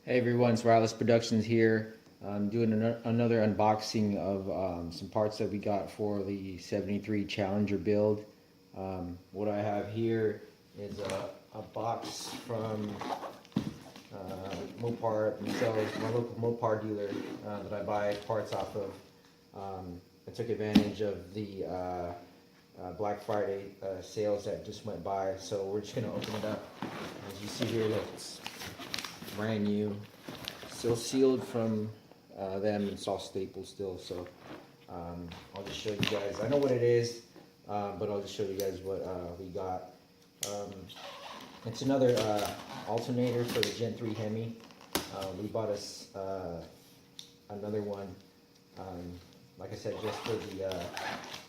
Hey everyone, it's Wireless Productions here. I'm doing another unboxing of some parts that we got for the 73 Challenger build. What I have here is a box from Mopar themselves, my local Mopar dealer that I buy parts off of. I took advantage of the Black Friday sales that just went by, so we're just going to open it up. As you see here, look, it's brand new, still sealed from them. It's all stapled still, so I'll just show you guys. I know what it is, but I'll just show you guys what we got. It's another alternator for the Gen 3 Hemi. We bought us another one, like I said, just for the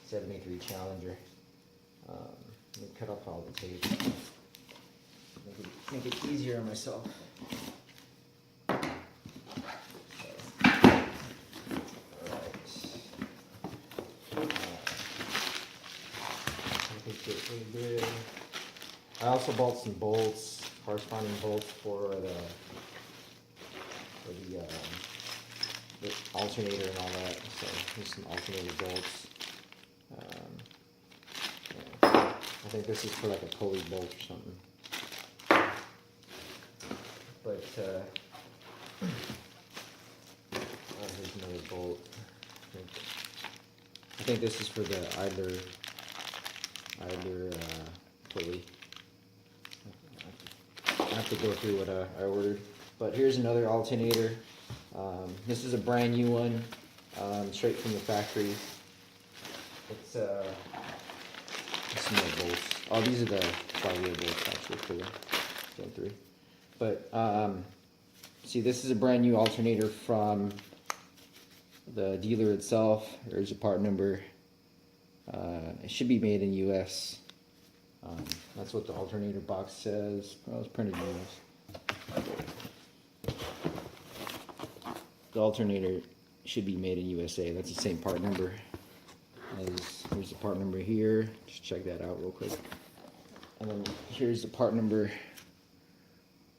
73 Challenger. Let me cut off all the tape. Make it easier on myself. I also bought some bolts, corresponding bolts for the alternator and all that. So here's some alternator bolts. I think this is for like a pulley bolt or something. But here's another bolt. I think this is for the idler pulley. I have to go through what I ordered. But here's another alternator. This is a brand new one, straight from the factory. It's some more bolts. Oh, these are the flywheel bolts actually for the Gen 3. But see, this is a brand new alternator from the dealer itself. There's a part number. It should be made in US. That's what the alternator box says. Well, it's printed in US. The alternator should be made in USA. That's the same part number as, here's the part number here. Just check that out real quick. And then here's the part number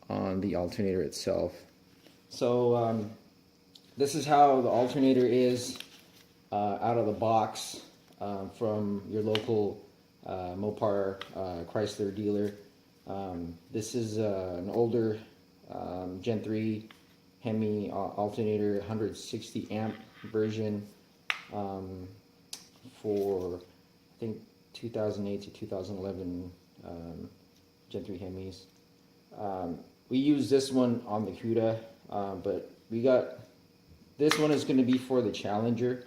on the alternator itself. So this is how the alternator is out of the box from your local Mopar Chrysler dealer. This is an older Gen 3 Hemi alternator, 160 amp version for I think 2008 to 2011 Gen 3 Hemis. We use this one on the CUDA, but we got this one is going to be for the Challenger.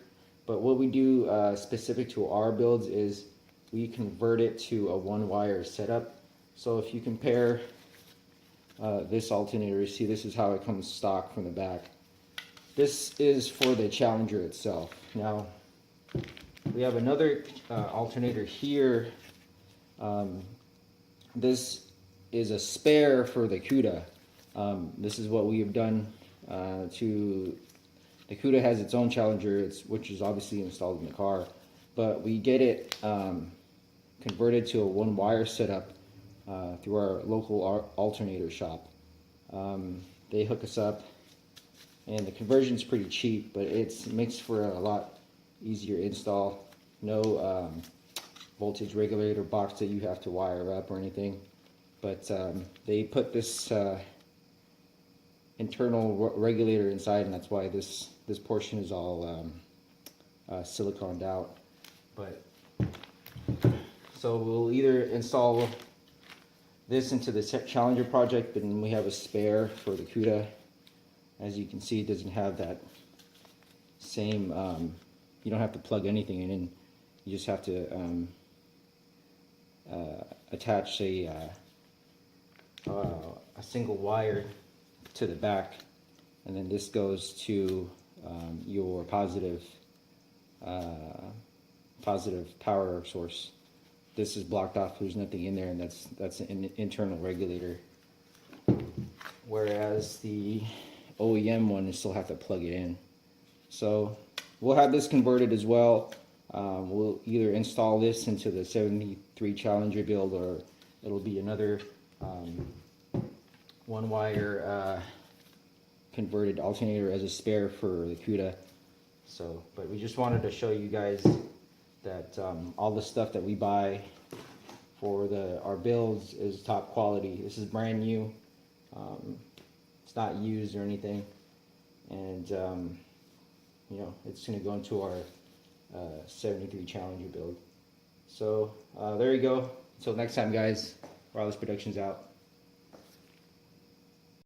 But what we do specific to our builds is we convert it to a one-wire setup. So if you compare this alternator, you see this is how it comes stock from the back. This is for the Challenger itself. Now, we have another alternator here. This is a spare for the CUDA. This is what we have done to... The CUDA has its own Challenger, which is obviously installed in the car, but we get it converted to a one-wire setup through our local alternator shop. They hook us up, and the conversion is pretty cheap, but it makes for a lot easier install. No voltage regulator box that you have to wire up or anything, but they put this internal regulator inside, and that's why this portion is all siliconed out. But so we'll either install this into the Challenger project, and we have a spare for the CUDA. As you can see, it doesn't have that same, you don't have to plug anything in. You just have to attach a single wire to the back, and then this goes to your positive power source. This is blocked off, there's nothing in there, and that's an internal regulator. Whereas the OEM one, you still have to plug it in. So we'll have this converted as well. We'll either install this into the 73 Challenger build, or it'll be another one wire converted alternator as a spare for the CUDA. So, but we just wanted to show you guys that all the stuff that we buy for our builds is top quality. This is brand new. It's not used or anything, and you know, it's going to go into our 73 Challenger build. So there you go. Until next time, guys. Wireless Productions out.